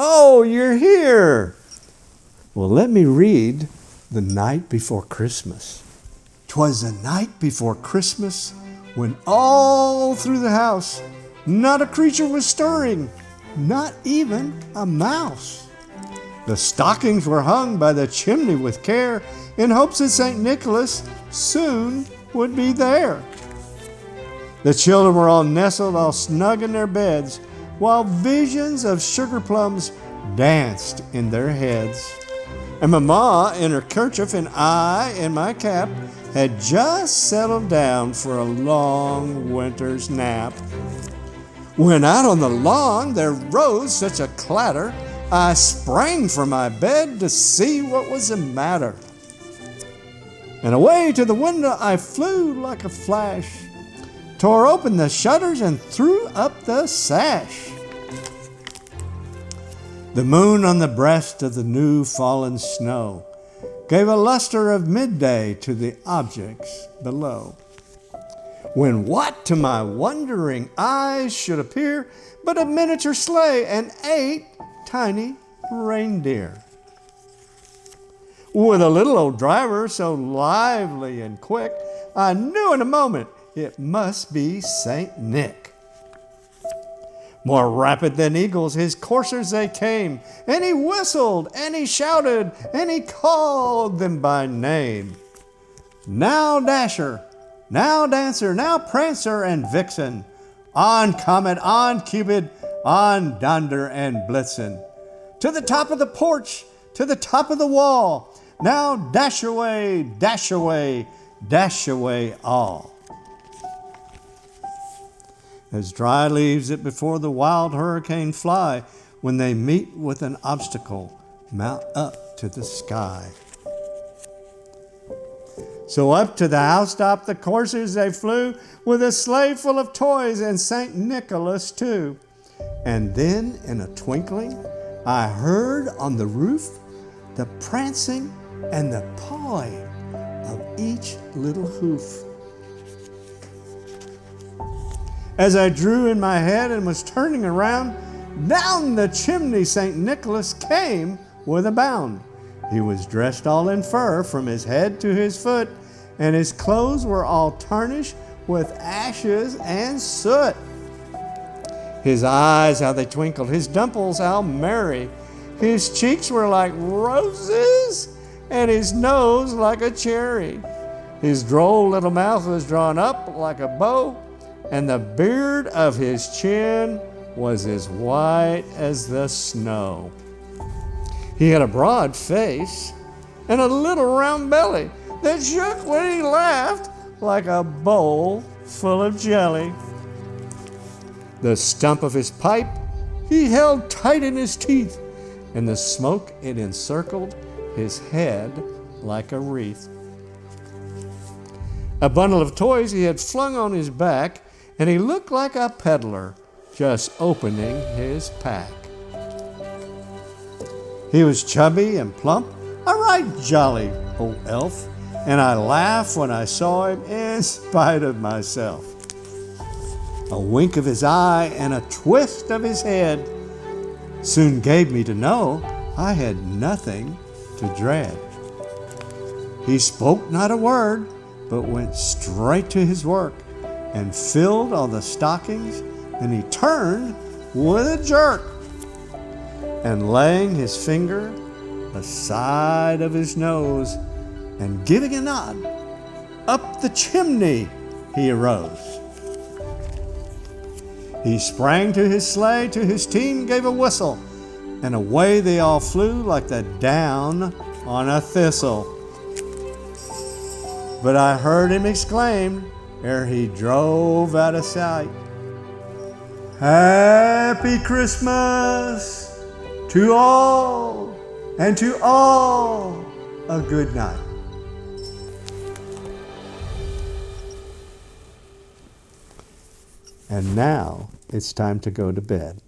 Oh, you're here. Well, let me read The Night Before Christmas. 'Twas the night before Christmas when all through the house not a creature was stirring, not even a mouse. The stockings were hung by the chimney with care in hopes that St. Nicholas soon would be there. The children were all nestled, all snug in their beds, while visions of sugar plums danced in their heads. And Mama in her kerchief and I in my cap had just settled down for a long winter's nap. When out on the lawn there rose such a clatter, I sprang from my bed to see what was the matter. And away to the window I flew like a flash, tore open the shutters and threw up the sash. The moon on the breast of the new fallen snow gave a luster of midday to the objects below. When what to my wondering eyes should appear but a miniature sleigh and 8 tiny reindeer. With a little old driver so lively and quick, I knew in a moment it must be St. Nick. More rapid than eagles, his coursers they came, and he whistled, and he shouted, and he called them by name. Now Dasher, now Dancer, now Prancer and Vixen, on Comet, on Cupid, on Donder and Blitzen. To the top of the porch, to the top of the wall, now dash away, dash away, dash away all. As dry leaves that before the wild hurricane fly, when they meet with an obstacle, mount up to the sky. So up to the housetop the coursers they flew, with a sleigh full of toys and St. Nicholas too. And then in a twinkling, I heard on the roof the prancing and the pawing of each little hoof. As I drew in my head and was turning around, down the chimney St. Nicholas came with a bound. He was dressed all in fur from his head to his foot, and his clothes were all tarnished with ashes and soot. His eyes, how they twinkled, his dimples, how merry. His cheeks were like roses, and his nose like a cherry. His droll little mouth was drawn up like a bow, and the beard of his chin was as white as the snow. He had a broad face and a little round belly that shook when he laughed like a bowl full of jelly. The stump of his pipe he held tight in his teeth, and the smoke it encircled his head like a wreath. A bundle of toys he had flung on his back, and he looked like a peddler just opening his pack. He was chubby and plump, a right jolly old elf, and I laughed when I saw him in spite of myself. A wink of his eye and a twist of his head soon gave me to know I had nothing to dread. He spoke not a word, but went straight to his work and filled all the stockings, and he turned with a jerk, and laying his finger aside of his nose and giving a nod, up the chimney he arose. He sprang to his sleigh, to his team gave a whistle, and away they all flew like the down on a thistle. But I heard him exclaim, ere he drove out of sight, "Happy Christmas to all, and to all a good night." And now it's time to go to bed.